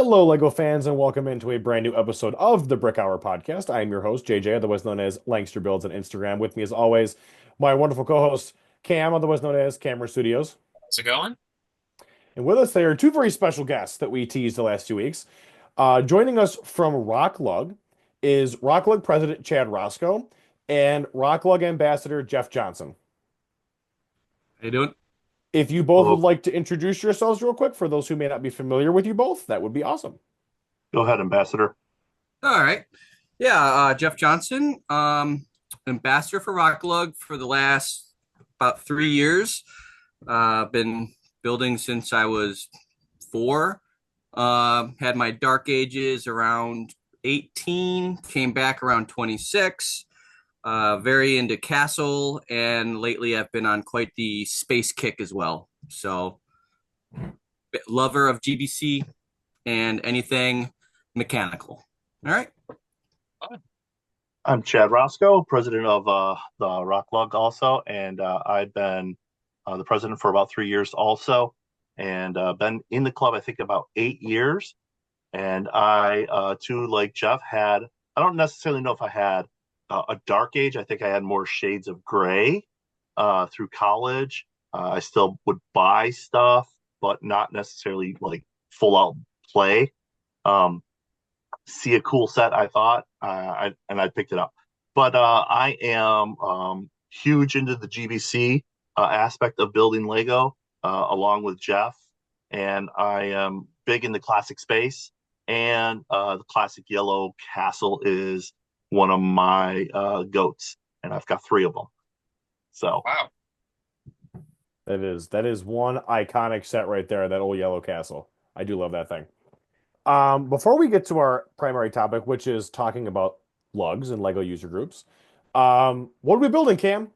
Hello, LEGO fans, and welcome into a brand new episode of the Brick Hour podcast. I am your host, JJ, otherwise known as Langster Builds on Instagram. With me, as always, my wonderful co-host, Cam, otherwise known as Camera Studios. How's it going? And with us, there are two very special guests that we teased the last 2 weeks. Joining us from ROCLUG is ROCLUG President Chad Roscoe and ROCLUG Ambassador Jeff Johnson. How you doing? If you both would Well, like to introduce yourselves real quick for those who may not be familiar with you both, that would be awesome. go ahead, Ambassador. All right. Yeah, Jeff Johnson, ambassador for ROCLUG for the last about 3 years. Been building since I was four. Had my dark ages around 18, came back around 26. Very into castle, and lately I've been on quite the space kick as well. So, lover of GBC and anything mechanical. All right. I'm Chad Roscoe, president of the ROCLUG also, and I've been the president for about 3 years also, and been in the club I think about 8 years. And I too, like Jeff, I don't necessarily know if I had a dark age. I think I had more shades of gray through college. I still would buy stuff, but not necessarily like full out play. Um, See a cool set, I thought, I picked it up. But I am huge into the GBC aspect of building Lego, along with Jeff, and I am big in the classic space. And the classic yellow castle is one of my goats, and I've got three of them. So Wow. That is one iconic set right there, that old yellow castle. I do love that thing. Before we get to our primary topic, which is talking about lugs and Lego user groups, what are we building, Cam?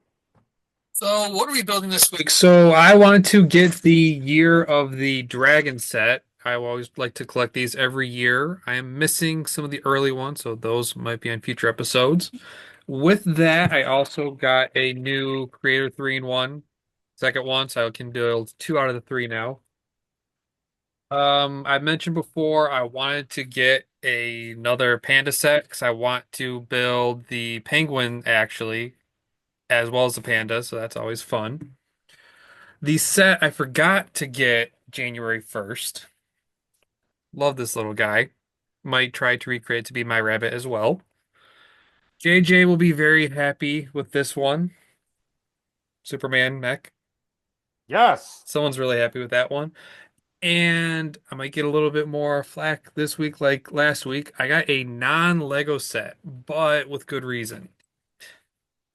So, what are we building this week? So, I wanted to get the Year of the Dragon set. I always like to collect these every year. I am missing some of the early ones, so those might be on future episodes. With that, I also got a new Creator 3-in-1 second one, so I can build two out of the three now. I mentioned before I wanted to get another panda set because I want to build the penguin actually, as well as the panda, so that's always fun. The set I forgot to get January 1st. Love this little guy. Might try to recreate to be my rabbit as well. JJ will be very happy with this one. Superman mech. Yes. Someone's really happy with that one. And I might get a little bit more flack this week like last week. I got a non-Lego set, but with good reason.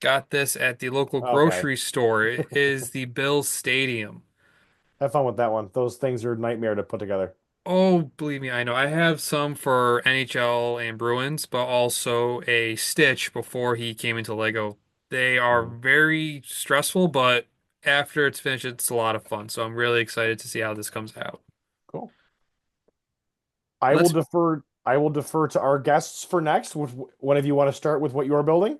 Got this at the local Okay. grocery store. It is the Bills Stadium. Have fun with that one. Those things are a nightmare to put together. Oh, believe me, I know. I have some for NHL and Bruins, but also a Stitch before he came into Lego. They are Mhm. very stressful, but after it's finished, it's a lot of fun. So I'm really excited to see how this comes out. Cool. I will Let's, defer. I will defer to our guests for next. One of you want to start with what you are building?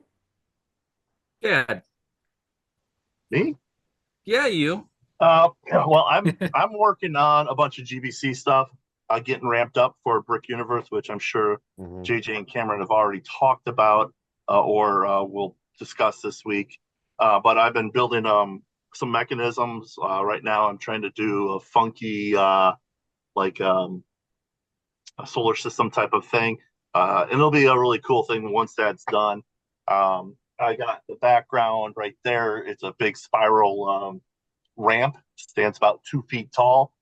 Yeah. me, Yeah, you. well, I'm working on a bunch of GBC stuff, getting ramped up for Brick Universe, which I'm sure Hmm. JJ and Cameron have already talked about, or we'll discuss this week. But I've been building some mechanisms. Right now, I'm trying to do a funky like a solar system type of thing, and it'll be a really cool thing once that's done. I got the background right there. It's a big spiral ramp, stands about 2 feet tall.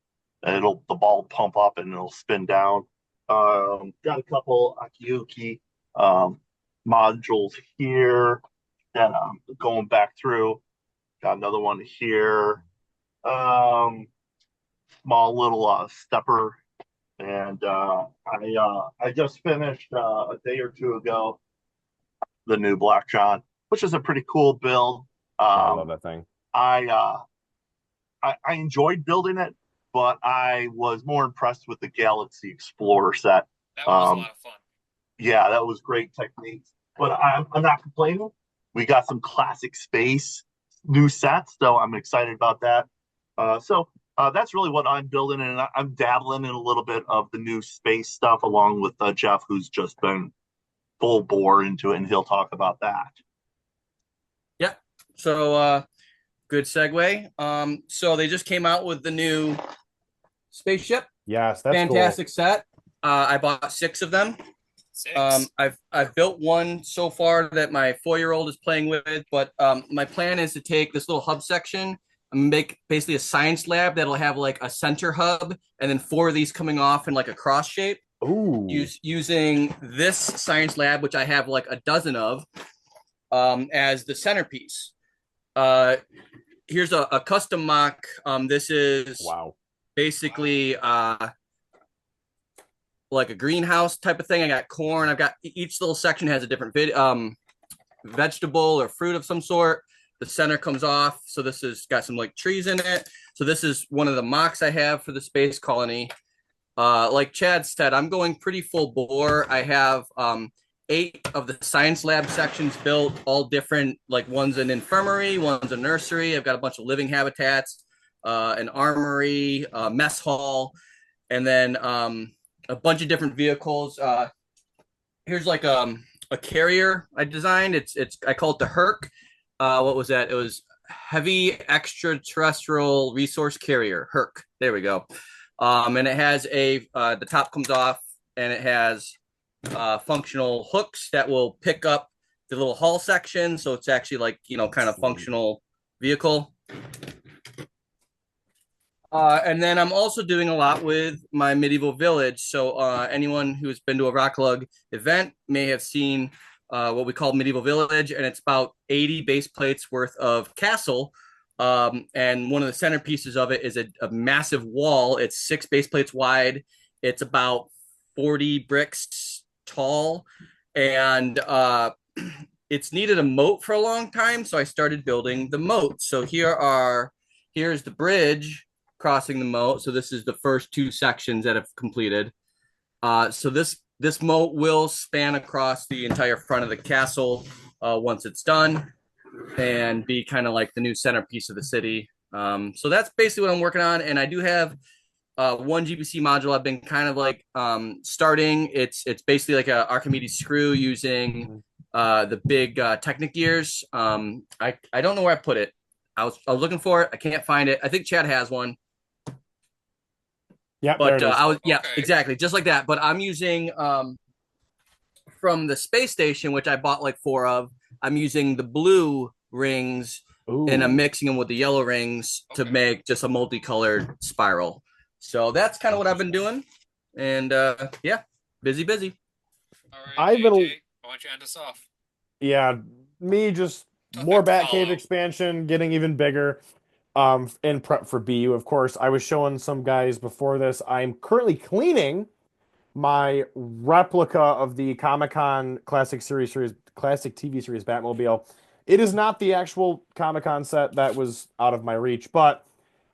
And the ball will pump up and it'll spin down. Got a couple Akiyuki um, modules here that I'm going back through. Got another one here. Um, Small little stepper, and I just finished a day or two ago the new Black John, which is a pretty cool build. I love Um, that thing. I, uh, I enjoyed building it, but I was more impressed with the Galaxy Explorer set. that one was a Um, lot of fun. yeah, that was great techniques. But I'm not complaining. We got some classic space new sets, so I'm excited about that. So that's really what I'm building, and I'm dabbling in a little bit of the new space stuff along with Jeff, who's just been full bore into it, and he'll talk about that. Yeah. So good segue. So they just came out with the new spaceship. Yes, that's Fantastic cool. set. I bought 6 of them. Six. I've built one so far that my 4-year-old is playing with, but my plan is to take this little hub section and make basically a science lab that'll have like a center hub and then 4 of these coming off in like a cross shape. Ooh. Using this science lab, which I have like a dozen of, as the centerpiece. Here's a custom mock. This is Wow. basically like a greenhouse type of thing. I got corn. I've got each little section has a different vegetable or fruit of some sort. The center comes off, so this has got some like trees in it. So this is one of the mocks I have for the space colony. Like Chad said, I'm going pretty full bore. I have 8 of the science lab sections built, all different. Like one's an infirmary, one's a nursery. I've got a bunch of living habitats, an armory, mess hall, and then a bunch of different vehicles. Here's like a carrier I designed. It's I call it the Herc. What was that? It was Heavy Extraterrestrial Resource Carrier, Herc. There we go. And it has the top comes off, and it has functional hooks that will pick up the little hull section. So it's actually like, kind of functional vehicle. And then I'm also doing a lot with my medieval village. So anyone who's been to a ROCLUG event may have seen what we call medieval village, and it's about 80 base plates worth of castle. And one of the centerpieces of it is a massive wall. It's 6 base plates wide. It's about 40 bricks tall, and it's needed a moat for a long time. So I started building the moat. So here's the bridge crossing the moat. So this is the first 2 sections that have completed. So this moat will span across the entire front of the castle once it's done, and be kind of like the new centerpiece of the city. So that's basically what I'm working on. And I do have one GBC module I've been kind of like starting. It's basically like a Archimedes screw using the big Technic gears. I don't know where I put it. I was looking for it. I can't find it. I think Chad has one. Yeah, But there it is. yeah, Okay. exactly, just like that. But I'm using from the space station, which I bought like 4 of. I'm using the blue rings and I'm Ooh. mixing them with the yellow rings to make just a multicolored spiral. So that's kind of what I've been doing. And yeah, busy. All right, I've been, JJ, I want you to end us off. yeah, me just Tough more act to Batcave follow. expansion, getting even bigger. In prep for BU, of course. I was showing some guys before this. I'm currently cleaning my replica of the Comic-Con Classic TV series Batmobile. It is not the actual Comic-Con set that was out of my reach, but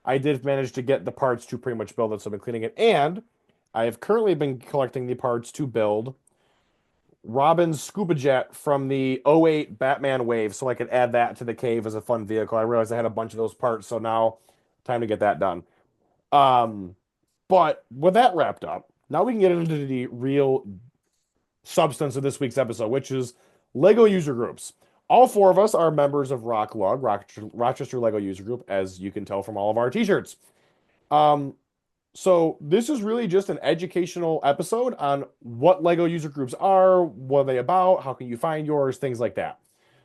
I did manage to get the parts to pretty much build it, so I've been cleaning it. And I have currently been collecting the parts to build Robin's scuba jet from the '08 Batman wave, so I could add that to the cave as a fun vehicle. I realized I had a bunch of those parts, so now time to get that done. Um, but with that wrapped up, now we can get into the real substance of this week's episode, which is Lego user groups. All 4 of us are members of ROCLUG, Rochester Lego User Group, as you can tell from all of our t-shirts. Um, so this is really just an educational episode on what Lego user groups are, what are they about, how can you find yours, things like that.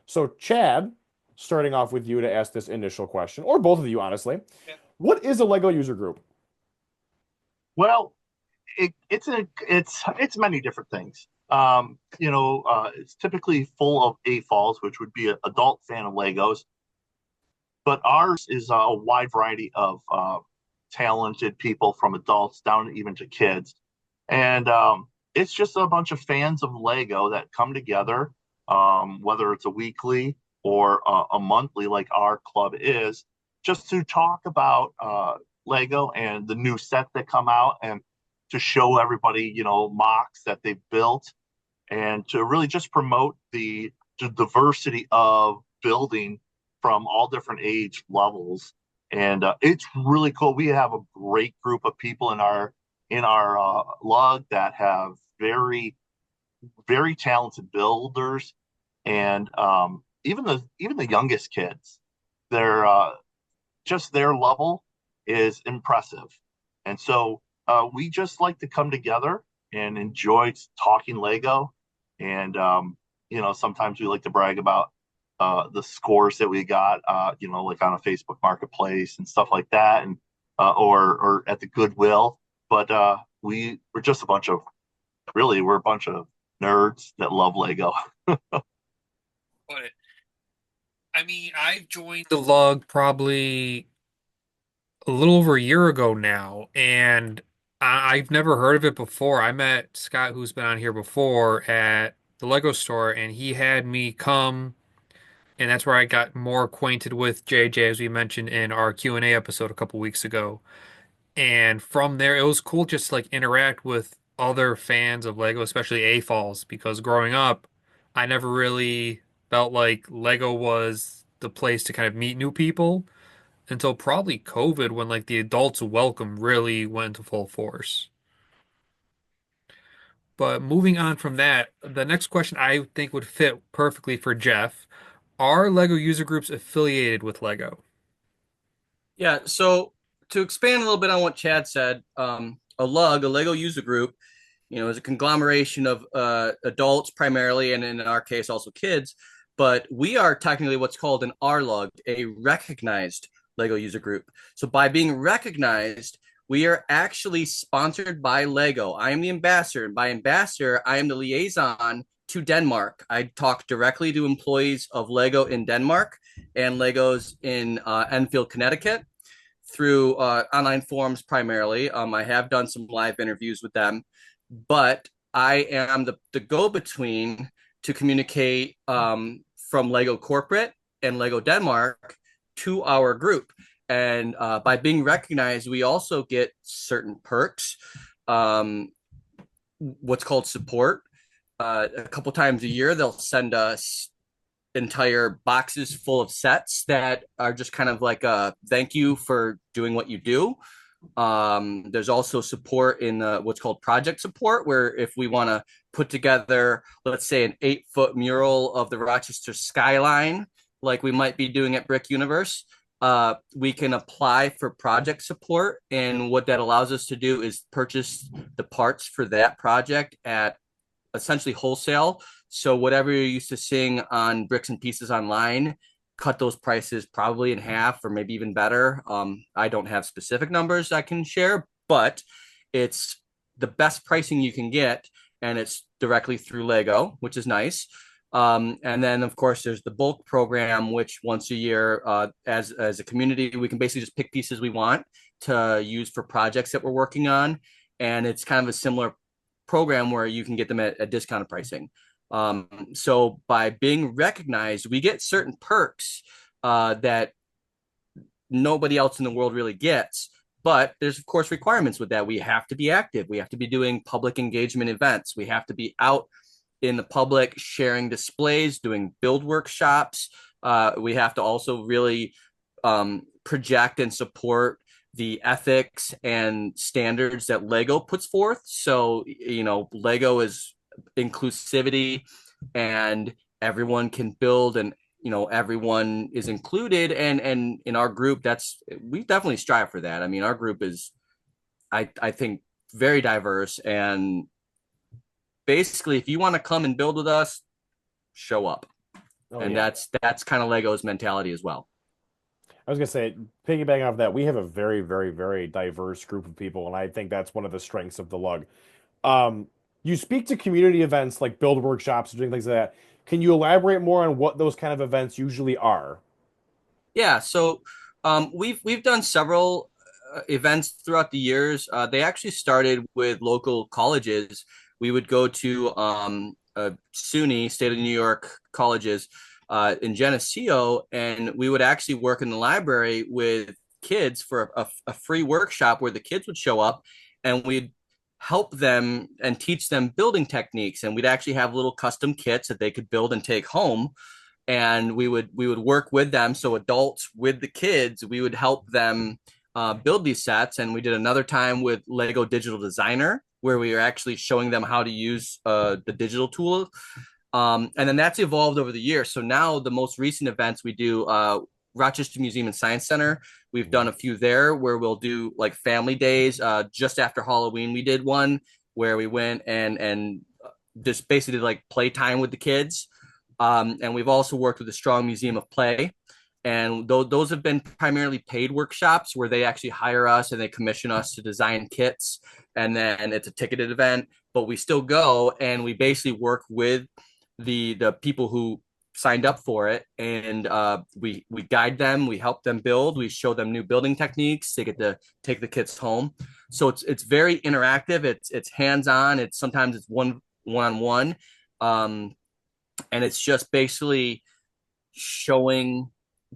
So Chad, starting off with you to ask this initial question, or both of you, honestly, Yeah. what is a Lego user group? Well, it's many different things. It's typically full of AFOLs, which would be an adult fan of Legos, but ours is a wide variety of talented people, from adults down even to kids. And it's just a bunch of fans of Lego that come together, whether it's a weekly or a monthly, like our club is, just to talk about Lego and the new set that come out, and to show everybody, mocks that they've built, and to really just promote the diversity of building from all different age levels. and it's really cool. We have a great group of people in our lug that have very talented builders, and even the youngest kids, they're just their level is impressive, and so we just like to come together and enjoy talking Lego, and sometimes we like to brag about the scores that we got, like on a Facebook Marketplace and stuff like that, and or at the Goodwill. But we're just we're a bunch of nerds that love Lego. But I mean, I joined the lug probably a little over a year ago now, and I've never heard of it before. I met Scott, who's been on here before, at the Lego store, and he had me come, and that's where I got more acquainted with JJ, as we mentioned in our Q&A episode a couple weeks ago. And from there, it was cool just to like interact with other fans of Lego, especially AFOLs, because growing up, I never really felt like Lego was the place to kind of meet new people until probably COVID when like the adults welcome really went into full force. But moving on from that, the next question I think would fit perfectly for Jeff. Are Lego user groups affiliated with Lego? Yeah, so to expand a little bit on what Chad said, a LUG, a Lego user group, is a conglomeration of adults primarily, and in our case also kids. But we are technically what's called an RLUG, a recognized Lego user group. So by being recognized, we are actually sponsored by Lego. I am the ambassador, and by ambassador, I am the liaison to Denmark. I talk directly to employees of Lego in Denmark and Legos in Enfield, Connecticut, through online forums primarily. I have done some live interviews with them, but I am the go-between to communicate from Lego Corporate and Lego Denmark to our group. And by being recognized, we also get certain perks, what's called support. A couple times a year, they'll send us entire boxes full of sets that are just kind of like a thank you for doing what you do. There's also support in what's called project support, where if we want to put together, let's say, an 8-foot mural of the Rochester skyline, like we might be doing at Brick Universe, we can apply for project support. And what that allows us to do is purchase the parts for that project at essentially wholesale. So whatever you're used to seeing on Bricks and Pieces online, cut those prices probably in half or maybe even better. I don't have specific numbers I can share, but it's the best pricing you can get, and it's directly through Lego, which is nice. And then, of course, there's the bulk program, which once a year, as a community, we can basically just pick pieces we want to use for projects that we're working on. And it's kind of a similar program where you can get them at discounted pricing. So by being recognized, we get certain perks that nobody else in the world really gets. But there's, of course, requirements with that. We have to be active. We have to be doing public engagement events. We have to be out in the public sharing displays, doing build workshops. We have to also really project and support the ethics and standards that Lego puts forth. So, Lego is inclusivity, and everyone can build, and everyone is included. And in our group, we definitely strive for that. I mean, our group is, I think, very diverse, and basically, if you want to come and build with us, show up. And yeah, that's kind of Lego's mentality as well. I was gonna say, piggybacking off that, we have a very, very, very diverse group of people, and I think that's one of the strengths of the LUG. You speak to community events like build workshops and doing things like that. Can you elaborate more on what those kind of events usually are? Yeah, so we've done several events throughout the years. They actually started with local colleges. We would go to SUNY, State of New York colleges, in Geneseo, and we would actually work in the library with kids for a free workshop where the kids would show up, and we'd help them and teach them building techniques. And we'd actually have little custom kits that they could build and take home. and we would work with them. So adults with the kids, we would help them build these sets. And we did another time with Lego Digital Designer, where we were actually showing them how to use the digital tool. And then that's evolved over the years. So now the most recent events we do, Rochester Museum and Science Center. We've done a few there where we'll do like family days. Just after Halloween, we did one where we went and just basically did like playtime with the kids. And we've also worked with the Strong Museum of Play. And those have been primarily paid workshops where they actually hire us and they commission us to design kits. And then it's a ticketed event, but we still go and we basically work with the people who signed up for it, and we guide them, we help them build, we show them new building techniques. They get to take the kits home. So it's very interactive. It's hands on. It's sometimes it's one on one, and it's just basically showing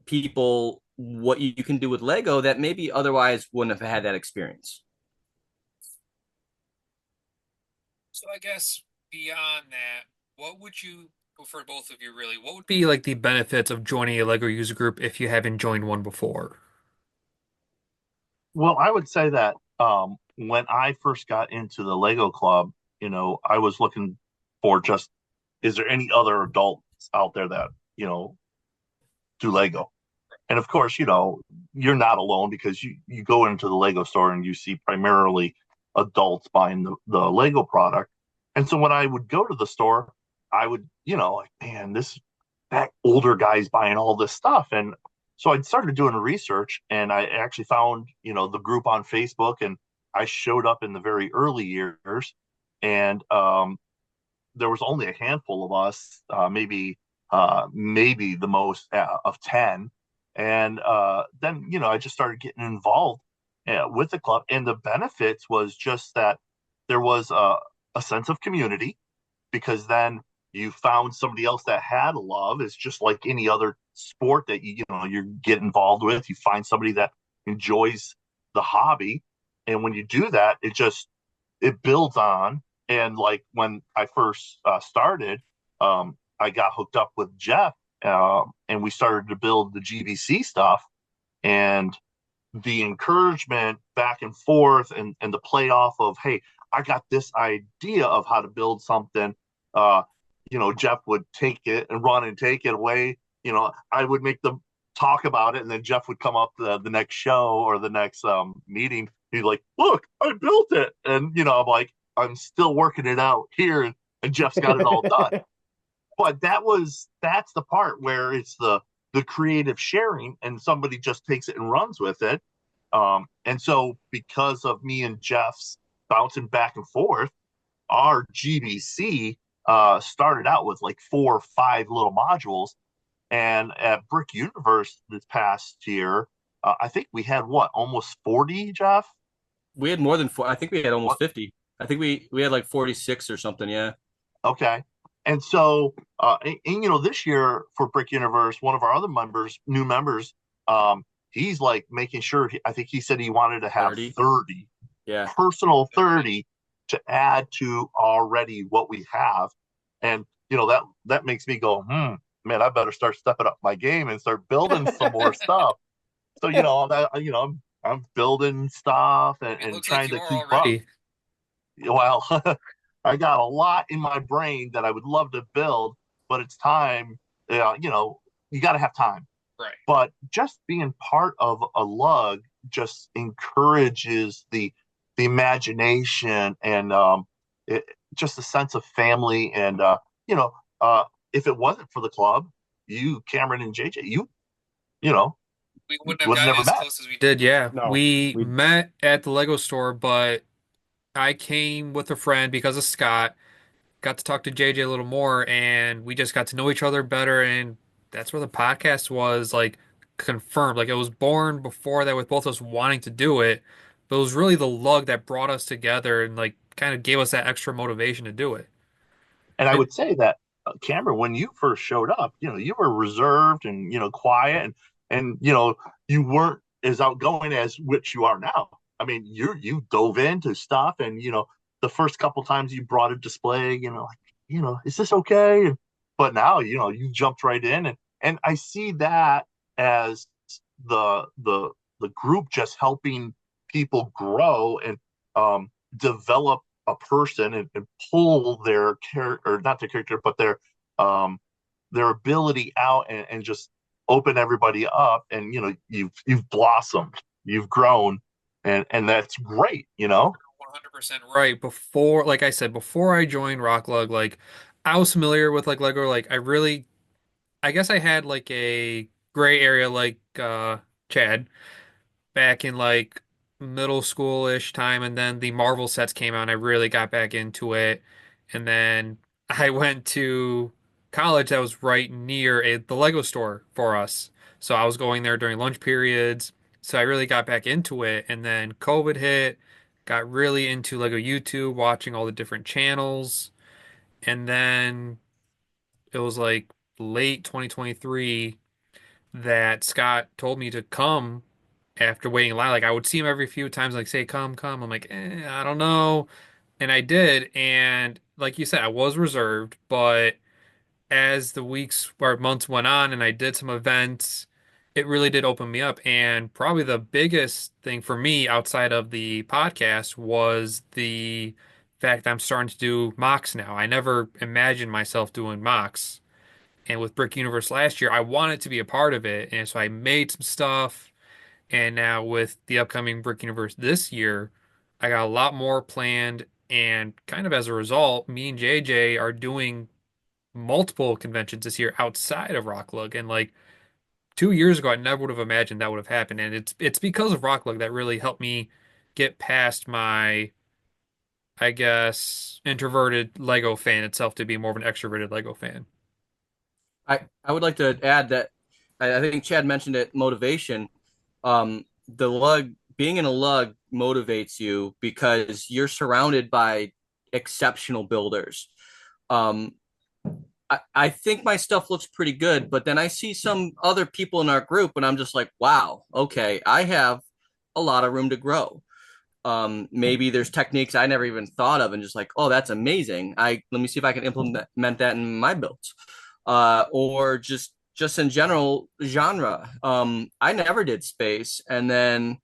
people what you can do with Lego that maybe otherwise wouldn't have had that experience. So I guess beyond that, what would you, for both of you really, what would be like the benefits of joining a Lego user group if you haven't joined one before? Well, I would say that when I first got into the Lego Club, I was looking for just, is there any other adults out there that, do Lego? And of course, you're not alone because you go into the Lego store and you see primarily adults buying the Lego product. And so when I would go to the store, I would, like, man, that older guy's buying all this stuff. And so I started doing research and I actually found, the group on Facebook, and I showed up in the very early years, and there was only a handful of us, maybe the most of 10. And then, I just started getting involved with the club. And the benefits was just that there was a sense of community, because then you found somebody else that had a love. It's just like any other sport that you get involved with. You find somebody that enjoys the hobby. And when you do that, it builds on. And like when I first started, I got hooked up with Jeff, and we started to build the GBC stuff, and the encouragement back and forth, and the play off of, hey, I got this idea of how to build something. Jeff would take it and run and take it away. I would make them talk about it, and then Jeff would come up the next show or the next meeting. He'd like, look, I built it. And, I'm like, I'm still working it out here. And Jeff's got it all done. But that's the part where it's the creative sharing, and somebody just takes it and runs with it. And so because of me and Jeff's bouncing back and forth, our GBC started out with like 4 or 5 little modules. And at Brick Universe this past year, I think we had almost 40, Jeff? We had more than 4. I think we had almost 50. I think we had like 46 or something. Yeah. Okay. And so, this year for Brick Universe, one of our other new members, he's like making sure, I think he said he wanted to have 30, yeah, personal 30 to add to already what we have. And, that makes me go, man, I better start stepping up my game and start building some more stuff. So, I'm building stuff and trying to keep up. Well, I got a lot in my brain that I would love to build, but it's time. You got to have time. Right. But just being part of a LUG just encourages the imagination, and just a sense of family. And if it wasn't for the club, you, Cameron and JJ, we wouldn't have would gotten never as met. close as we did. Yeah, No, we met at the Lego store, but I came with a friend because of Scott. Got to talk to JJ a little more, and we just got to know each other better. And that's where the podcast was like confirmed. Like it was born before that with both of us wanting to do it, but it was really the lug that brought us together and like kind of gave us that extra motivation to do it. And I And would say that, Cameron, when you first showed up, you were reserved and, quiet, and you weren't as outgoing as which you are now. I mean, you dove into stuff, and, the first couple times you brought a display, is this okay? But now, you jumped right in, and And I see that as the group just helping people grow and develop a person and pull their character, or not their character, but their ability out and just open everybody up. And you've blossomed, you've grown, and that's great. 100% right. Before, like I said, before I joined ROCLUG, like I was familiar with like Lego. Like I guess I had like a gray area like Chad back in like middle school-ish time, and then the Marvel sets came out and I really got back into it. And then I went to college that was right near the Lego store for us. So I was going there during lunch periods. So I really got back into it. And then COVID hit, got really into Lego YouTube, watching all the different channels. And then it was like late 2023 that Scott told me to come after waiting in line. Like I would see him every few times, like say, come, come. I'm like, I don't know. And I did. And like you said, I was reserved, but as the weeks or months went on and I did some events, it really did open me up. And probably the biggest thing for me outside of the podcast was the fact that I'm starting to do mocks now. I never imagined myself doing mocks. And with Brick Universe last year, I wanted to be a part of it. And so I made some stuff. And now with the upcoming Brick Universe this year, I got a lot more planned. And kind of as a result, me and JJ are doing multiple conventions this year outside of ROCLUG. And like 2 years ago, I never would have imagined that would have happened. And it's because of ROCLUG that really helped me get past my, I guess, introverted Lego fan itself to be more of an extroverted Lego fan. I would like to add that I think Chad mentioned it, motivation. The lug being in a lug motivates you because you're surrounded by exceptional builders. Um, I think my stuff looks pretty good, but then I see some other people in our group and I'm just like, wow, okay, I have a lot of room to grow. Maybe there's techniques I never even thought of and just like, oh, that's amazing. Let me see if I can implement that in my builds. Or just in general genre. I never did space, and then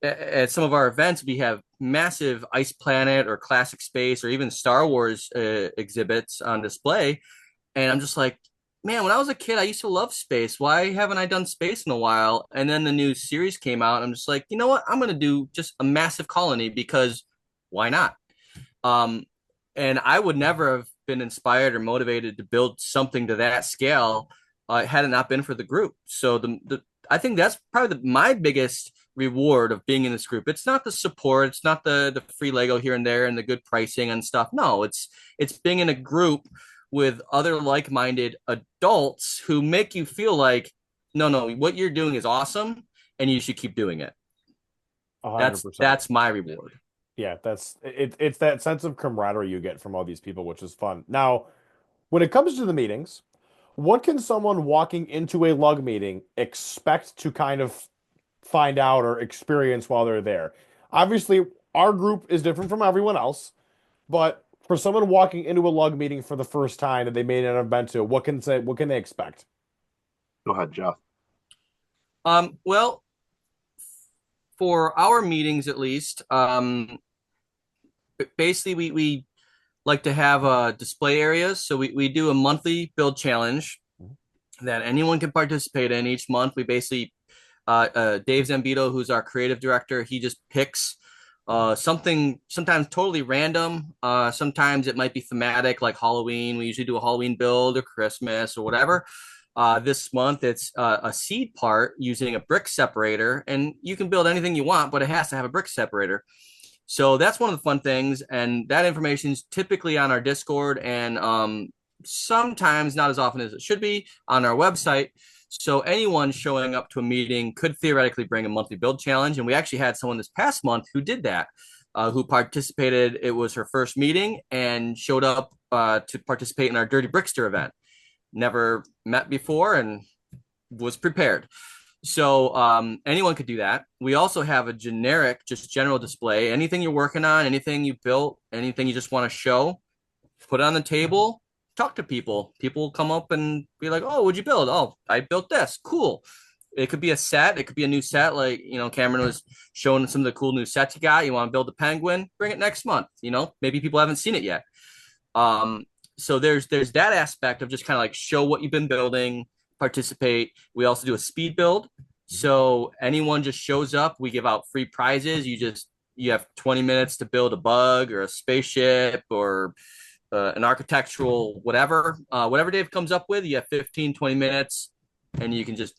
at some of our events we have massive Ice Planet or Classic Space or even Star Wars exhibits on display, and I'm just like, man, when I was a kid, I used to love space. Why haven't I done space in a while? And then the new series came out, and I'm just like, you know what? I'm gonna do just a massive colony because why not? Um, and I would never have been inspired or motivated to build something to that scale had it not been for the group. So I think that's probably my biggest reward of being in this group. It's not the support, it's not the free Lego here and there and the good pricing and stuff. No, it's being in a group with other like-minded adults who make you feel like, no, what you're doing is awesome and you should keep doing it. 100%. That's my reward. Yeah, it's that sense of camaraderie you get from all these people, which is fun. Now, when it comes to the meetings, what can someone walking into a lug meeting expect to kind of find out or experience while they're there? Obviously, our group is different from everyone else, but for someone walking into a lug meeting for the first time that they may not have been to, what can they expect? Go ahead, Jeff. Well, for our meetings at least, basically we like to have display areas. So we do a monthly build challenge that anyone can participate in each month. We basically, Dave Zambito, who's our creative director, he just picks something sometimes totally random. Sometimes it might be thematic, like Halloween. We usually do a Halloween build or Christmas or whatever. This month, it's a seed part using a brick separator, and you can build anything you want, but it has to have a brick separator. So that's one of the fun things, and that information is typically on our Discord and sometimes, not as often as it should be, on our website. So anyone showing up to a meeting could theoretically bring a monthly build challenge, and we actually had someone this past month who did that, who participated. It was her first meeting and showed up to participate in our Dirty Brickster event. Never met before and was prepared. So anyone could do that. We also have a generic, just general display. Anything you're working on, anything you built, anything you just want to show, put it on the table, talk to people. People come up and be like, "Oh, what'd you build?" "Oh, I built this." "Cool." It could be a set. It could be a new set. Like, Cameron was showing some of the cool new sets you got. You want to build a penguin? Bring it next month. Maybe people haven't seen it yet. Um, so there's that aspect of just kind of like show what you've been building, participate. We also do a speed build. So anyone just shows up, we give out free prizes. You have 20 minutes to build a bug or a spaceship or an architectural whatever Dave comes up with. You have 15, 20 minutes and you can just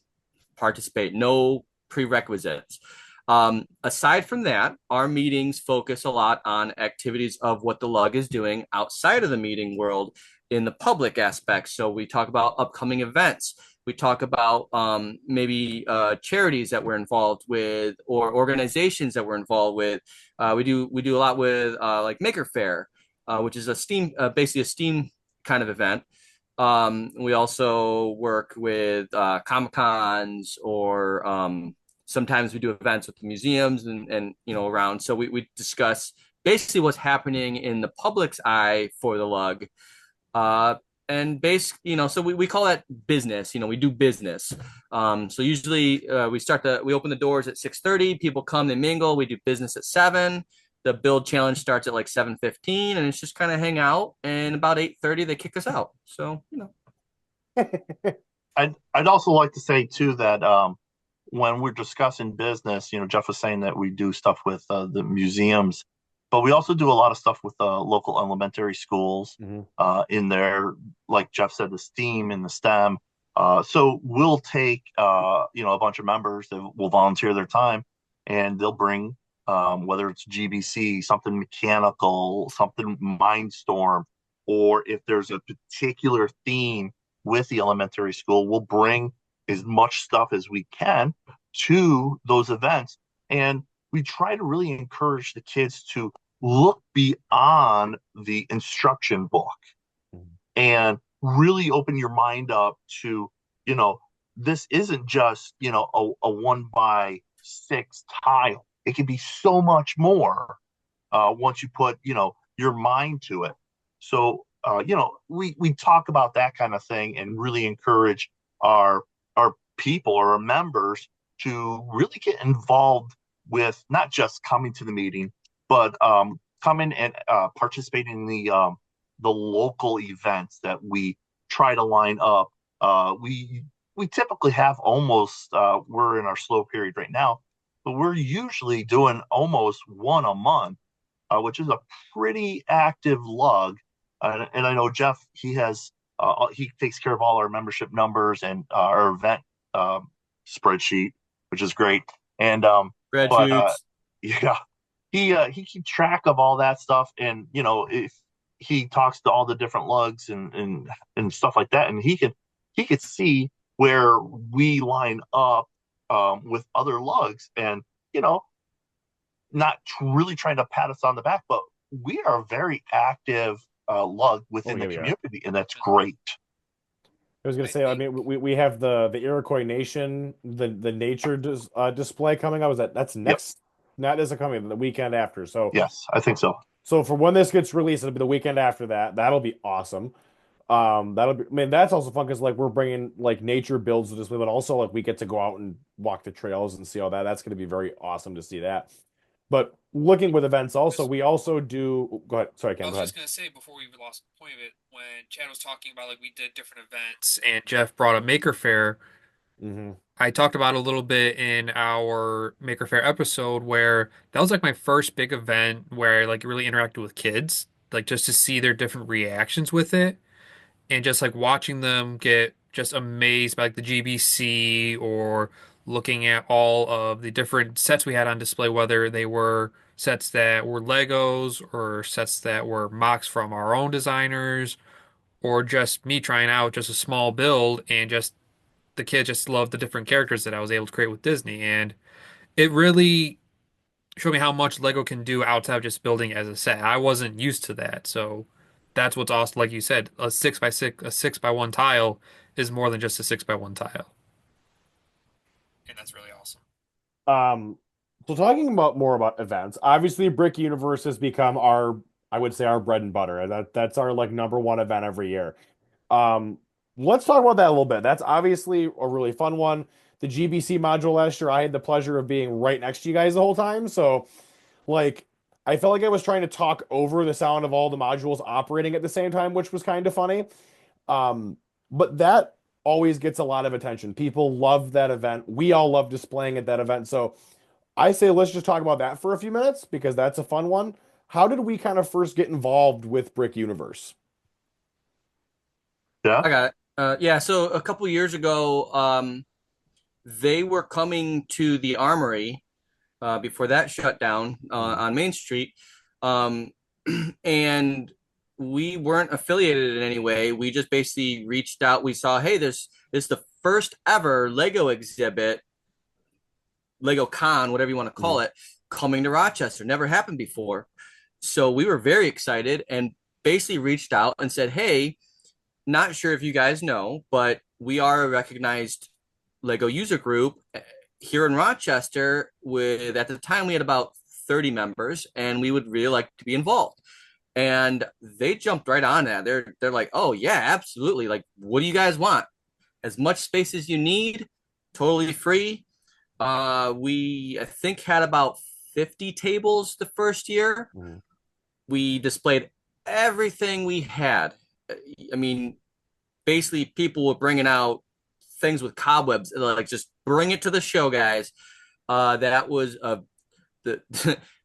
participate. No prerequisites. Aside from that, our meetings focus a lot on activities of what the LUG is doing outside of the meeting world in the public aspects. So we talk about upcoming events. We talk about maybe charities that we're involved with or organizations that we're involved with. We do a lot with like Maker Faire, which is basically a Steam kind of event. We also work with Comic Cons or sometimes we do events with the museums and around. So we discuss basically what's happening in the public's eye for the LUG. And so we call that business. We do business. So usually we open the doors at 6:30. People come, they mingle. We do business at 7. The build challenge starts at like 7:15, and it's just kind of hang out. And about 8:30, they kick us out. So I'd also like to say too that when we're discussing business, Jeff was saying that we do stuff with the museums, but we also do a lot of stuff with local elementary schools in there, like Jeff said, the STEAM and the STEM. So we'll take a bunch of members that will volunteer their time, and they'll bring whether it's GBC, something mechanical, something Mindstorm, or if there's a particular theme with the elementary school, we'll bring as much stuff as we can to those events. And we try to really encourage the kids to look beyond the instruction book and really open your mind up to, this isn't just, a 1x6 tile. It can be so much more once you put, your mind to it. So, we talk about that kind of thing and really encourage our people or our members to really get involved with not just coming to the meeting, but coming and participating in the local events that we try to line up. We typically have almost we're in our slow period right now, but we're usually doing almost one a month, which is a pretty active lug. And I know Jeff, he takes care of all our membership numbers and our event spreadsheet, which is great. And spreadsheets. yeah, he keeps track of all that stuff, and if he talks to all the different lugs and stuff like that, and he could see where we line up with other lugs, and not really trying to pat us on the back, but we are a very active lug within the community, and that's great. I was gonna say, I mean, we have the Iroquois Nation, the nature display coming up. That's next? Not this coming, the weekend after. So yes, I think so. So for when this gets released, it'll be the weekend after that. That'll be awesome. That'll be. I mean, that's also fun because like we're bringing like nature builds to display, but also like we get to go out and walk the trails and see all that. That's gonna be very awesome to see that. But looking with events, also we also do. Go ahead. Sorry, Ken. I was Go ahead. just gonna say before we lost the point of it, when Chad was talking about like we did different events and Jeff brought a Maker Faire, I talked about a little bit in our Maker Faire episode where that was like my first big event where I like really interacted with kids, like just to see their different reactions with it and just like watching them get just amazed by like the GBC or looking at all of the different sets we had on display, whether they were sets that were Legos or sets that were mocks from our own designers or just me trying out just a small build and just the kids just loved the different characters that I was able to create with Disney. And it really showed me how much Lego can do outside of just building as a set. I wasn't used to that. So that's what's awesome. Like you said, a 6x1 tile is more than just a 6x1 tile. And that's really awesome. So talking about more about events, obviously Brick Universe has become our I would say our bread and butter. That's our like number one event every year. Um, let's talk about that a little bit. That's obviously a really fun one. The GBC module last year, I had the pleasure of being right next to you guys the whole time. So, like, I felt like I was trying to talk over the sound of all the modules operating at the same time, which was kind of funny. Um, but that always gets a lot of attention. People love that event. We all love displaying at that event. So, I say let's just talk about that for a few minutes because that's a fun one. How did we kind of first get involved with Brick Universe? Yeah. I got it. Yeah, so a couple years ago, they were coming to the Armory before that shut down on Main Street. Um, and we weren't affiliated in any way. We just basically reached out. We saw, hey, this is the first ever Lego exhibit, Lego Con, whatever you want to call it, coming to Rochester. Never happened before. So we were very excited and basically reached out and said, hey, not sure if you guys know, but we are a recognized Lego user group here in Rochester. With at the time we had about 30 members, and we would really like to be involved. And they jumped right on that. They're like, oh yeah, absolutely. Like, what do you guys want? As much space as you need, totally free. We I think had about 50 tables the first year. Mhm. We displayed everything we had. I mean, basically people were bringing out things with cobwebs, like just bring it to the show, guys. That was the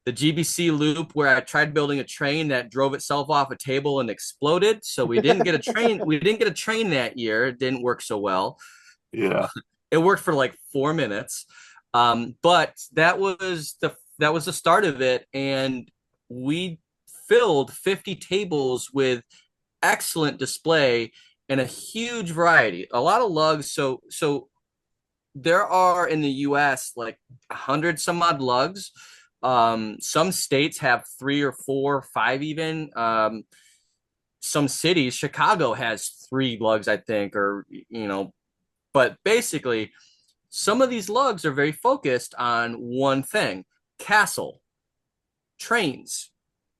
the GBC loop where I tried building a train that drove itself off a table and exploded. So we didn't get a train. We didn't get a train that year. It didn't work so well. Yeah. It worked for like 4 minutes, but that was the start of it, and we filled 50 tables with excellent display and a huge variety, a lot of lugs. So there are in the US like 100 some odd lugs. Some states have three or four, five even. Some cities, Chicago has three lugs, I think, or but basically some of these lugs are very focused on one thing: castle, trains,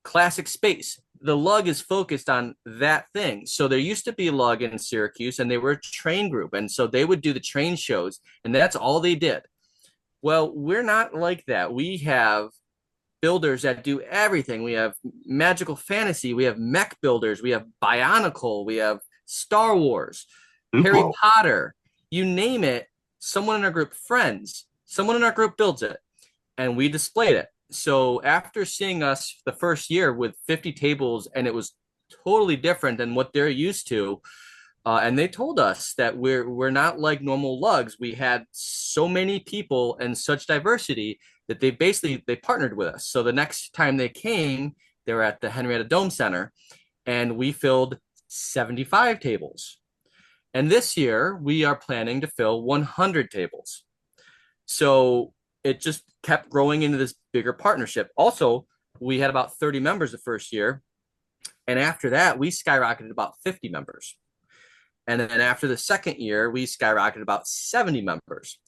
classic space. The lug is focused on that thing. So there used to be a lug in Syracuse, and they were a train group. And so they would do the train shows, and that's all they did. Well, we're not like that. We have builders that do everything. We have magical fantasy, we have mech builders, we have Bionicle, we have Star Wars, Harry Duplo. Potter, you name it. Someone in our group, friends, someone in our group builds it, and we displayed it. So after seeing us the first year with 50 tables, and it was totally different than what they're used to, and they told us that we're not like normal lugs. We had so many people and such diversity that they partnered with us. So the next time they came, they were at the Henrietta Dome Center, and we filled 75 tables. And this year we are planning to fill 100 tables. So it just kept growing into this bigger partnership. Also, we had about 30 members the first year. And after that, we skyrocketed about 50 members. And then after the second year, we skyrocketed about 70 members.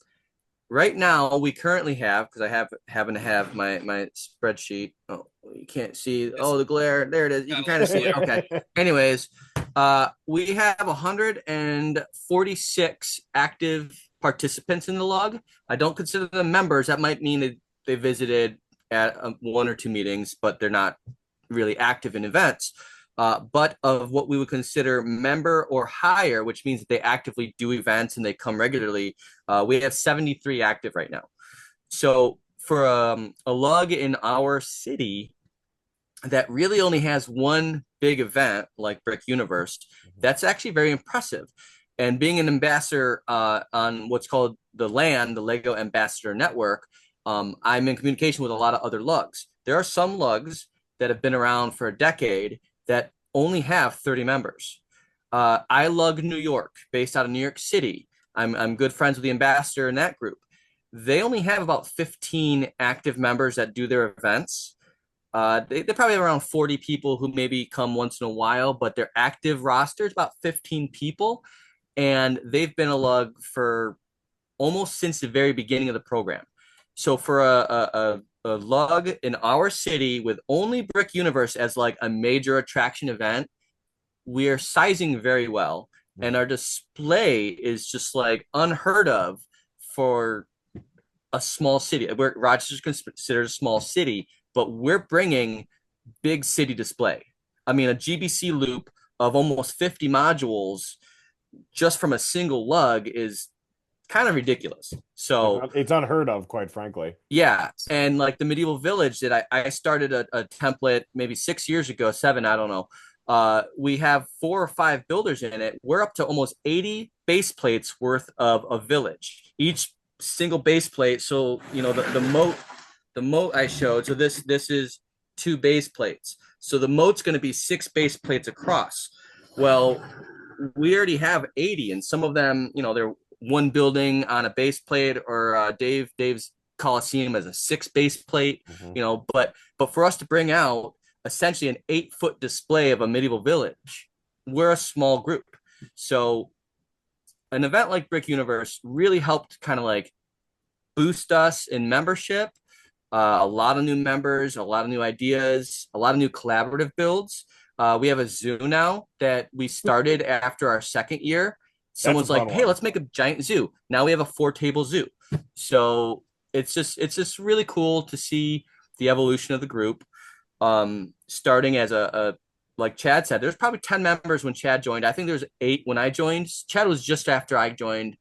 Right now, we currently have, because I happen to have my spreadsheet. Oh, you can't see. Oh, the glare. There it is. You can kind of see it. Okay. Anyways, we have 146 active participants in the lug. I don't consider them members. That might mean that they visited at one or two meetings, but they're not really active in events. But of what we would consider member or higher, which means that they actively do events and they come regularly, we have 73 active right now. So for a lug in our city that really only has one big event like Brick Universe, that's actually very impressive. And being an ambassador on what's called the LAN, the Lego Ambassador Network, I'm in communication with a lot of other lugs. There are some lugs that have been around for a decade that only have 30 members. LUG New York, based out of New York City. I'm good friends with the ambassador in that group. They only have about 15 active members that do their events. They probably have around 40 people who maybe come once in a while, but their active roster is about 15 people. And they've been a lug for almost since the very beginning of the program. So for a lug in our city with only Brick Universe as like a major attraction event, we are sizing very well, and our display is just like unheard of for a small city. Rochester's considered a small city, but we're bringing big city display. I mean, a GBC loop of almost 50 modules just from a single lug is kind of ridiculous. So It's unheard of, quite frankly. yeah, and like the medieval village that I started a template maybe 6 years ago, seven, I don't know. We have 4 or 5 builders in it. We're up to almost 80 base plates worth of a village. Each single base plate. So the moat I showed. So this is 2 base plates. So the moat's going to be 6 base plates across. Well, we already have 80, and some of them, they're one building on a base plate, or Dave's Coliseum as a 6 base plate, but for us to bring out essentially an 8-foot display of a medieval village, we're a small group. So an event like Brick Universe really helped kind of like boost us in membership. A lot of new members, a lot of new ideas, a lot of new collaborative builds. We have a zoo now that we started after our second year. Someone's like, "Hey, let's make a giant zoo." Now we have a 4-table zoo. So it's just really cool to see the evolution of the group. Starting as a like Chad said, there's probably 10 members when Chad joined. I think there's 8 when I joined. Chad was just after I joined.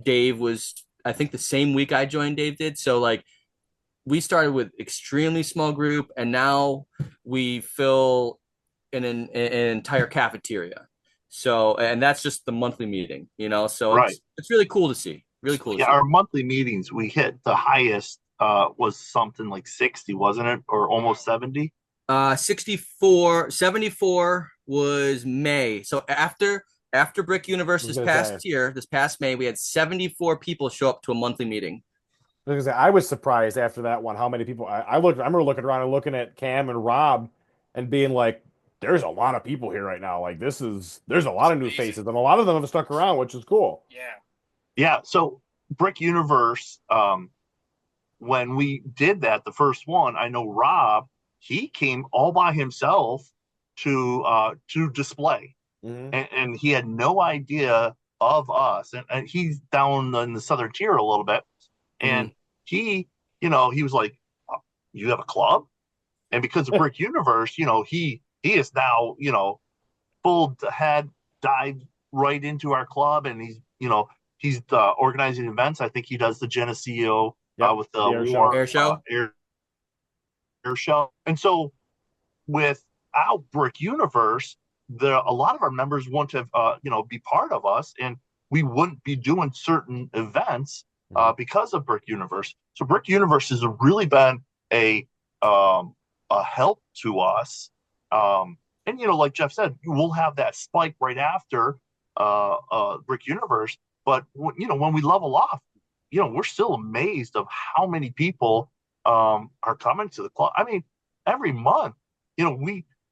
Dave was, I think, the same week I joined, Dave did. So like we started with extremely small group, and now we fill an entire cafeteria. So, and that's just the monthly meeting, so Right. it's really cool to see. Really cool to Yeah, see. our monthly meetings, we hit the highest was something like 60, wasn't it? Or almost 70? 64, 74 was May. So after Brick Universe I was gonna say, this past May, we had 74 people show up to a monthly meeting. I was surprised after that one how many people I looked. I remember looking around and looking at Cam and Rob and being like, "There's a lot of people here right now. Like there's a lot of new faces, and a lot of them have stuck around, which is cool." Yeah. Yeah. So Brick Universe, when we did that, the first one, I know Rob, he came all by himself to display, Hmm. and he had no idea of us, and he's down in the southern tier a little bit, Mm. and he, he was like, "You have a club?" And because of Brick Universe, he is now, full head dive right into our club, and he's organizing events. I think he does the Geneseo Yep, with the the air show. war Air show. air show. And so without Brick Universe, a lot of our members want to be part of us, and we wouldn't be doing certain events because of Brick Universe. So Brick Universe has really been a help to us. And like Jeff said, we'll have that spike right after Brick Universe. But when we level off, we're still amazed of how many people are coming to the club. I mean, every month,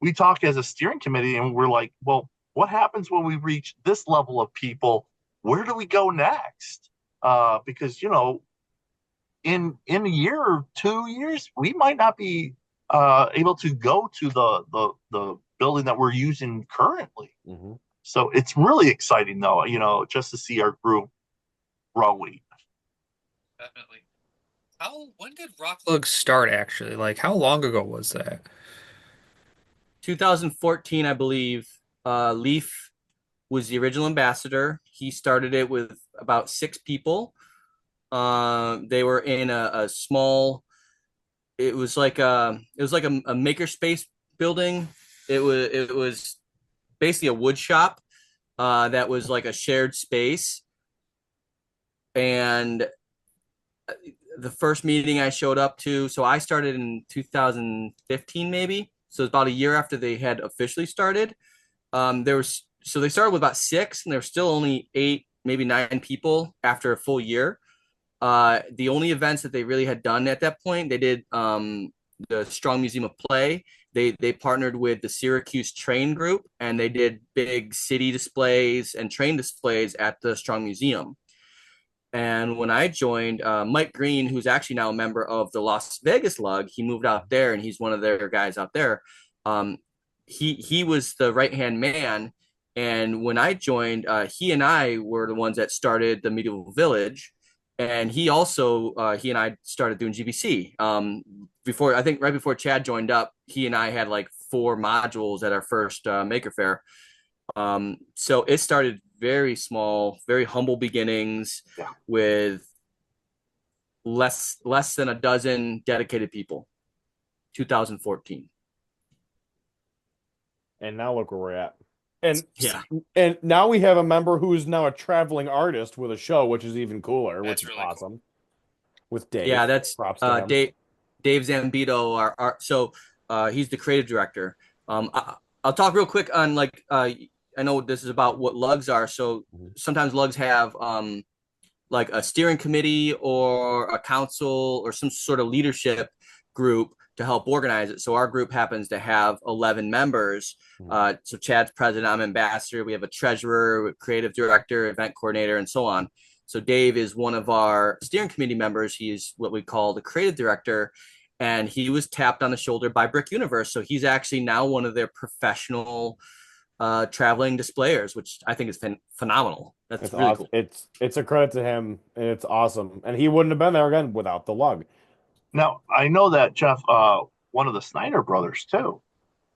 we talk as a steering committee, and we're like, well, what happens when we reach this level of people? Where do we go next? Because in a year or 2 years, we might not be able to go to the building that we're using currently. Hmm. So it's really exciting, though, just to see our group growing. Definitely. When did ROCLUG start actually? Like how long ago was that? 2014, I believe. Leaf was the original ambassador. He started it with about 6 people. They were in a small. It was like a makerspace building. It was basically a wood shop that was like a shared space. And the first meeting I showed up to, so I started in 2015 maybe. So it's about a year after they had officially started. They started with about 6, and there were still only 8, maybe 9 people after a full year. The only events that they really had done at that point, they did the Strong Museum of Play. They partnered with the Syracuse Train Group, and they did big city displays and train displays at the Strong Museum. And when I joined, Mike Green, who's actually now a member of the Las Vegas Lug, he moved out there and he's one of their guys out there. Um, he was the right hand man, and when I joined, he and I were the ones that started the Medieval Village, and he and I started doing GBC. Before I think right before Chad joined up, he and I had like 4 modules at our first Maker Faire. So it started very small, very humble beginnings Yeah. with less than a dozen dedicated people. 2014. And now look where we're at. And Yeah. and now we have a member who's now a traveling artist with a show, which is even cooler, That's which is really cool. awesome. With Dave. Yeah, that's Props to him. Dave Zambito, he's the creative director. I'll talk real quick on I know this is about what lugs are. So sometimes lugs have like a steering committee or a council or some sort of leadership group to help organize it. So our group happens to have 11 members. So Chad's president, I'm ambassador. We have a treasurer, creative director, event coordinator, and so on. So Dave is one of our steering committee members. He's what we call the creative director, and he was tapped on the shoulder by Brick Universe. So he's actually now one of their professional traveling displayers, which I think is phenomenal. That's It's really awesome. cool. It's a credit to him, and it's awesome. And he wouldn't have been there again without the lug. Now, I know that Jeff, one of the Snyder brothers too,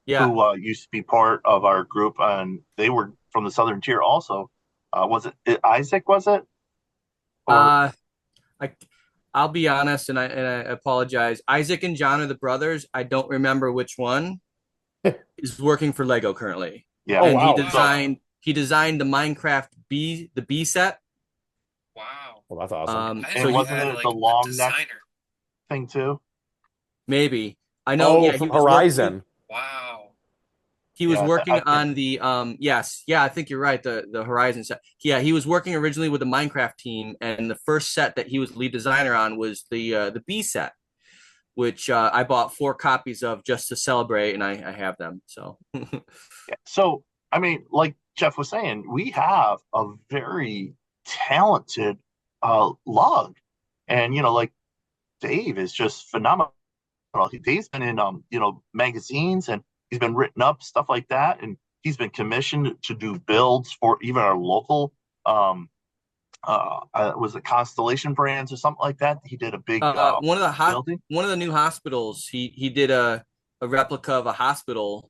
Yeah. who used to be part of our group, and they were from the Southern Tier also. Was it Isaac, was it? Or Uh, I I'll be honest, and I apologize. Isaac and John are the brothers. I don't remember which one is working for Lego currently. yeah. Oh And wow. he designed the Minecraft the B set. Wow. Well, that's awesome. Um, I didn't so And know you wasn't had it like the a long neck designer. thing too? maybe I know. Oh, Yeah, from Horizon. Wow. he was Yeah, working I think. on the yes, yeah, I think you're right. The Horizon set. Yeah, he was working originally with the Minecraft team, and the first set that he was lead designer on was the B set, which I bought 4 copies of just to celebrate, and I have them. So Yeah. So, I mean, like Jeff was saying, we have a very talented lug, and like Dave is just phenomenal. Dave's been in magazines, and he's been written up stuff like that, and he's been commissioned to do builds for even our local was it Constellation Brands or something like that. He did a big building. one of the new hospitals. He did a replica of a hospital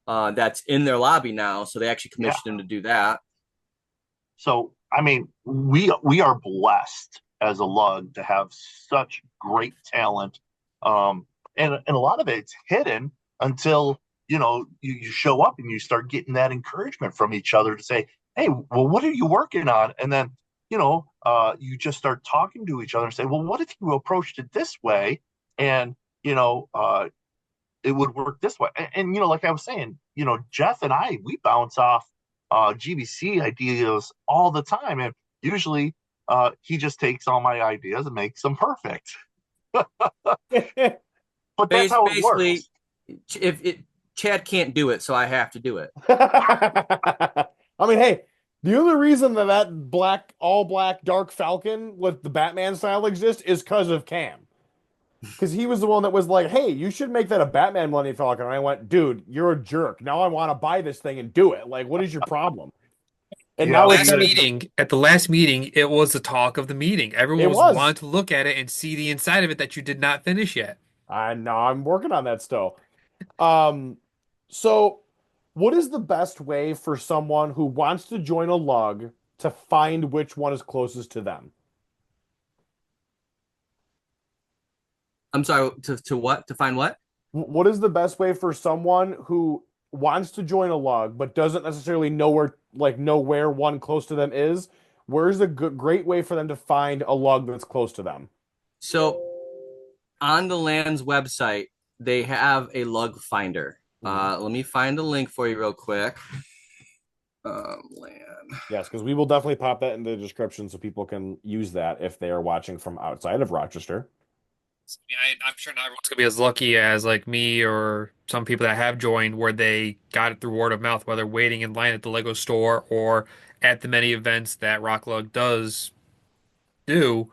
that's in their lobby now. So they actually Yeah. commissioned him to do that. So, I mean, we are blessed as a lug to have such great talent, and a lot of it's hidden until you show up and you start getting that encouragement from each other to say, "Hey, well, what are you working on?" And then you just start talking to each other and say, "Well, what if you approached it this way?" And it would work this way. And like I was saying, Jeff and we bounce off GBC ideas all the time, and usually he just takes all my ideas and makes them perfect. But that's how it Basically, works. if it Chad can't do it, so I have to do it. I mean, hey, the only reason that black, all black, dark Falcon with the Batman style exists is because of Cam. Because he was the one that was like, hey, you should make that a Batman Millennium Falcon. And I went, dude, you're a jerk. Now I want to buy this thing and do it. Like, what is your problem? And Yeah, now we it's Last had meeting, at the last meeting, it was the talk of the meeting. Everyone it was was. wanting to look at it and see the inside of it that you did not finish yet. I know I'm working on that still. Um, so what is the best way for someone who wants to join a lug to find which one is closest to them? I'm sorry, to what? To find what? What is the best way for someone who wants to join a lug but doesn't necessarily know where one close to them is? Where's a great way for them to find a lug that's close to them? So on the land's website, they have a LUG Finder. Let me find the link for you real quick. Land. Yes, because we will definitely pop that in the description so people can use that if they are watching from outside of Rochester. I'm sure not everyone's gonna be as lucky as like me or some people that have joined where they got it through word of mouth, whether waiting in line at the Lego store or at the many events that ROCLUG does do,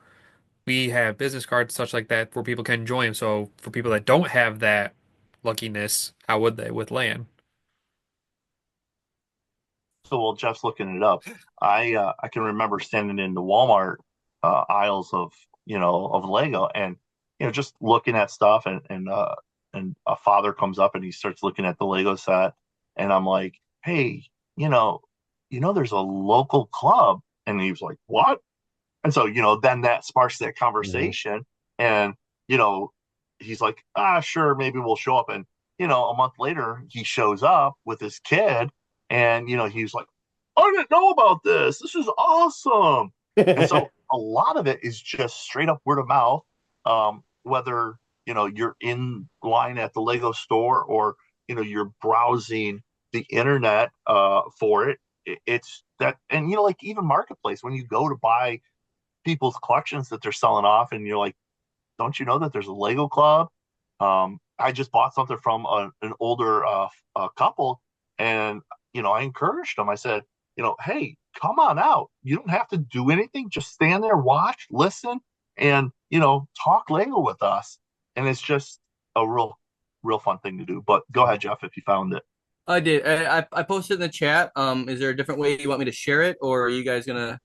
we have business cards such like that where people can join. So for people that don't have that luckiness, how would they with land? So while Jeff's looking it up, I can remember standing in the Walmart aisles of of Lego, and just looking at stuff, and a father comes up and he starts looking at the Lego set, and I'm like, hey, you know, there's a local club, and he was like, what? And so then that sparks that Mhm. conversation, and you know he's like, sure, maybe we'll show up, and a month later he shows up with his kid, and he's like, I didn't know about this. This is awesome. And so a lot of it is just straight up word of mouth. Whether you're in line at the Lego store, or you're browsing the internet for it. It's that, and like even marketplace, when you go to buy people's collections that they're selling off, and you're like, don't you know that there's a Lego club? I just bought something from an older couple, and I encouraged them. I said, hey, come on out. You don't have to do anything. Just stand there, watch, listen, and talk Lego with us. And it's just a real fun thing to do. But go ahead, Jeff, if you found it. I did. I posted in the chat. Is there a different way you want me to share it, or are you guys gonna?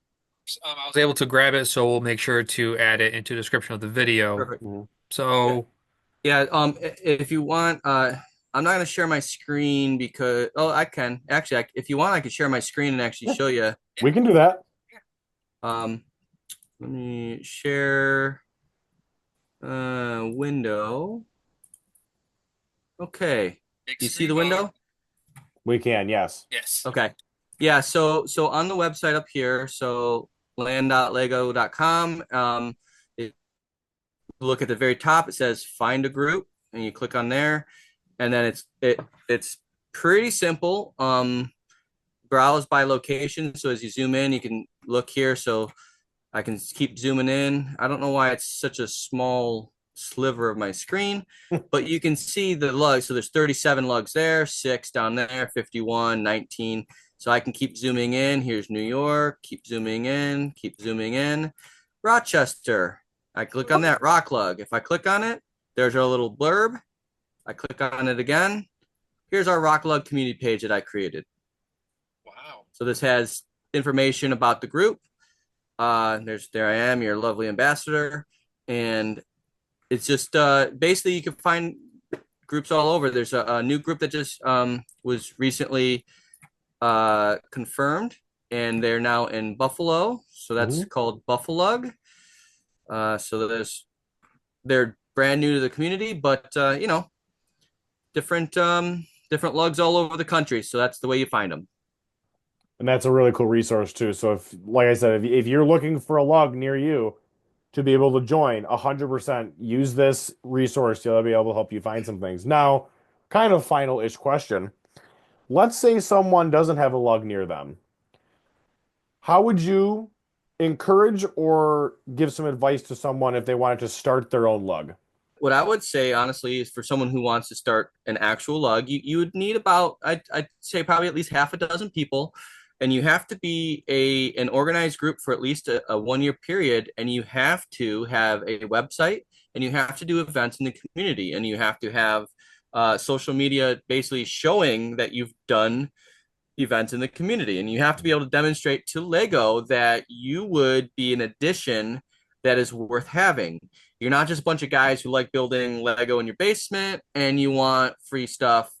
I was able to grab it, so we'll make sure to add it into the description of the video. Perfect. Mhm. Yeah. So, Yeah. If you want, I'm not gonna share my screen because I can actually. If you want, I can share my screen and actually Yeah, show you. we can do that. Um, Let me share window. Okay. big Do you see screen the mode. window? We can, yes. Yes. Okay. Yeah, so on the website up here, so land.lego.com, if you look at the very top, it says find a group, and you click on there, and then it's pretty simple. Browse by location. So as you zoom in, you can look here. So I can keep zooming in. I don't know why it's such a small sliver of my screen, but you can see the lugs. So there's 37 lugs there, 6 down there, 51, 19. So I can keep zooming in. Here's New York, keep zooming in, keep zooming in. Rochester. I click on that ROCLUG. If I click on it, there's our little blurb. I click on it again. Here's our ROCLUG community page that I created. Wow. So this has information about the group. There I am, your lovely ambassador, and it's just basically you can find groups all over. There's a new group that just was recently confirmed, and they're now in Buffalo, so that's Mhm. called Buffalug. So they're brand new to the community, but different lugs all over the country. So that's the way you find them. And that's a really cool resource too. So if, like I said, if you're looking for a lug near you to be able to join, 100% use this resource. They'll be able to help you find some things. Now, kind of final-ish question. Let's say someone doesn't have a lug near them. How would you encourage or give some advice to someone if they wanted to start their own lug? What I would say, honestly, is for someone who wants to start an actual lug, you would need about, I'd say probably at least half a dozen people. And you have to be an organized group for at least a 1 year period. And you have to have a website, and you have to do events in the community, and you have to have social media basically showing that you've done events in the community. And you have to be able to demonstrate to Lego that you would be an addition that is worth having. You're not just a bunch of guys who like building Lego in your basement and you want free stuff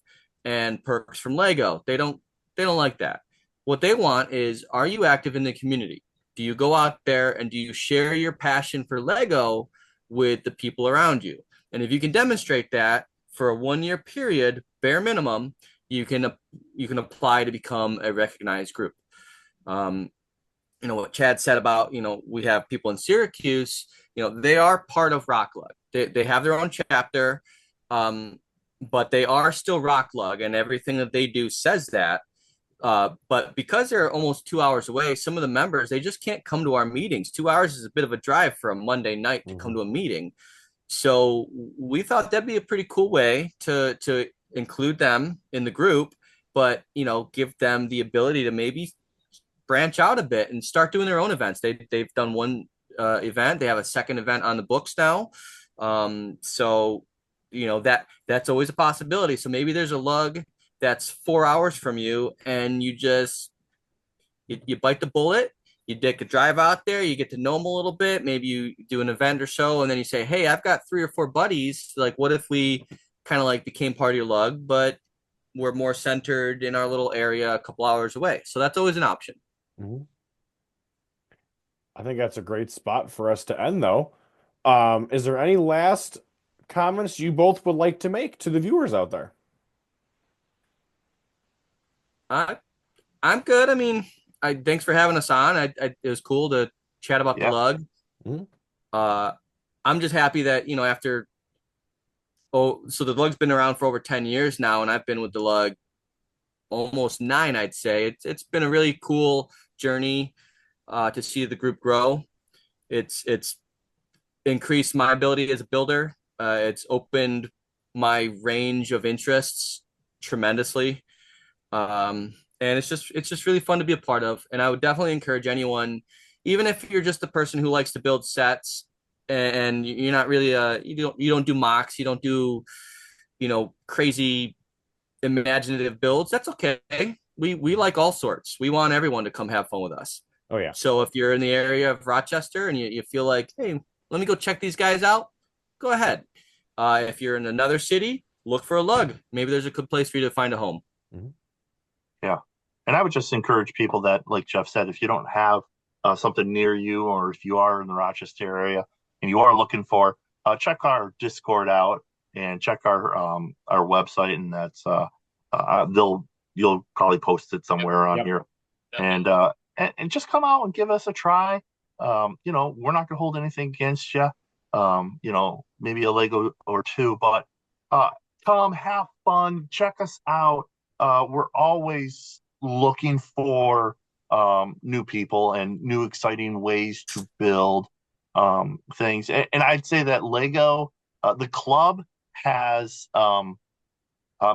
and perks from Lego. They don't like that. What they want is, are you active in the community? Do you go out there and do you share your passion for Lego with the people around you? And if you can demonstrate that for a 1 year period, bare minimum, you can you can apply to become a recognized group. Um, what Chad said about, we have people in Syracuse, they are part of ROCLUG. They have their own chapter, but they are still ROCLUG, and everything that they do says that. But because they're almost 2 hours away, some of the members, they just can't come to our meetings. 2 hours is a bit of a drive for a Monday night to come Mhm. to a meeting. So we thought that'd be a pretty cool way to include them in the group, but give them the ability to maybe branch out a bit and start doing their own events. They've done one event. They have a second event on the books now. So that's always a possibility. So maybe there's a lug that's 4 hours from you, and you bite the bullet. You take a drive out there, you get to know them a little bit. Maybe you do an event or so, and then you say, "Hey, I've got 3 or 4 buddies. Like, what if we kind of like became part of your lug, but we're more centered in our little area, a couple hours away?" So that's always an option. Mhm. I think that's a great spot for us to end, though. Is there any last comments you both would like to make to the viewers out there? Uh, I'm good. I mean, I thanks for having us on. It was cool to chat about the Yeah. lug. Mhm. Uh, I'm just happy that after so the lug's been around for over 10 years now, and I've been with the lug almost 9, I'd say. It's been a really cool journey to see the group grow. It's increased my ability as a builder. It's opened my range of interests tremendously. And it's just really fun to be a part of. And I would definitely encourage anyone, even if you're just a person who likes to build sets and you're not really you don't do mocks, you don't do crazy imaginative builds. That's okay. We like all sorts. We want everyone to come have fun with us. Oh yeah. So if you're in the area of Rochester and you feel like, hey, let me go check these guys out, go ahead. If you're in another city, look for a lug. Maybe there's a good place for you to find a home. Mhm. Yeah. And I would just encourage people that, like Jeff said, if you don't have something near you, or if you are in the Rochester area and you are looking for, check our Discord out and check our website, and that's you'll probably post it somewhere on Yep. here, Definitely. and just come out and give us a try. We're not gonna hold anything against you. Maybe a Lego or two, but uh, come have fun, check us out. We're always looking for new people and new exciting ways to build things. And I'd say that Lego, the club, has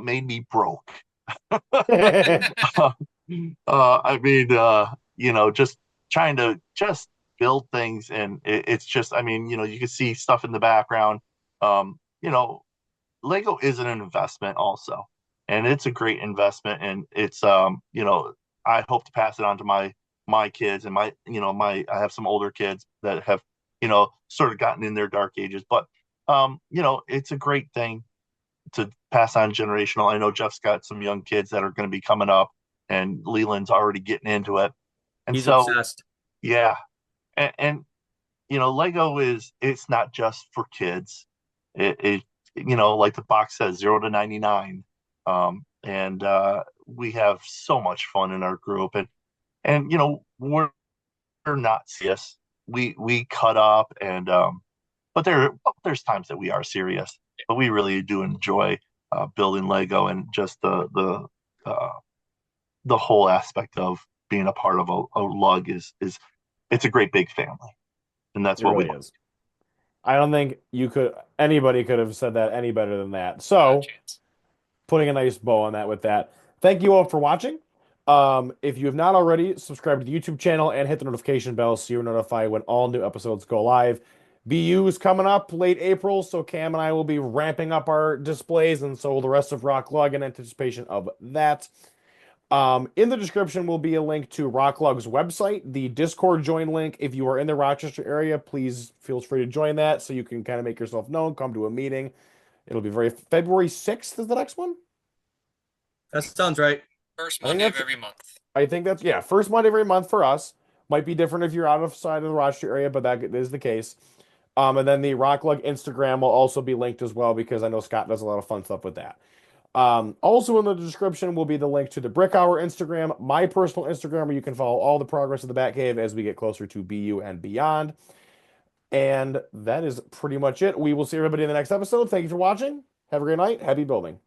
made me broke. I mean, just trying to just build things, and it's just, I mean, you can see stuff in the background. Um, you know, Lego is an investment also, and it's a great investment, and it's I hope to pass it on to my kids, and I have some older kids that have sort of gotten in their dark ages, but it's a great thing to pass on generational. I know Jeff's got some young kids that are going to be coming up, and Leland's already getting into it, and He's so obsessed. yeah, and Lego it's not just for kids. It like the box says, 0 to 99. And we have so much fun in our group, and we're not serious. We cut up, and but there's times that we are serious, but we really do enjoy building Lego, and just the whole aspect of being a part of a lug is it's a great big family, and that's It what we really like. is. I don't think anybody could have said that any better than that. Not a So, chance. putting a nice bow on that with that. Thank you all for watching. If you have not already, subscribe to the YouTube channel and hit the notification bell so you're notified when all new episodes go live. BU is coming up late April, so Cam and I will be ramping up our displays, and so will the rest of ROCLUG in anticipation of that. In the description will be a link to ROCLUG's website, the Discord join link. If you are in the Rochester area, please feel free to join that so you can kind of make yourself known, come to a meeting. It'll be February 6th is the next one. That sounds right. First I think Monday of that's every month. yeah, first Monday of every month for us. Might be different if you're out of side of the Rochester area, but that is the case. And then the ROCLUG Instagram will also be linked as well because I know Scott does a lot of fun stuff with that. Also in the description will be the link to the Brick Hour Instagram, my personal Instagram, where you can follow all the progress of the Batcave as we get closer to BU and beyond. And that is pretty much it. We will see everybody in the next episode. Thank you for watching. Have a great night. Happy building.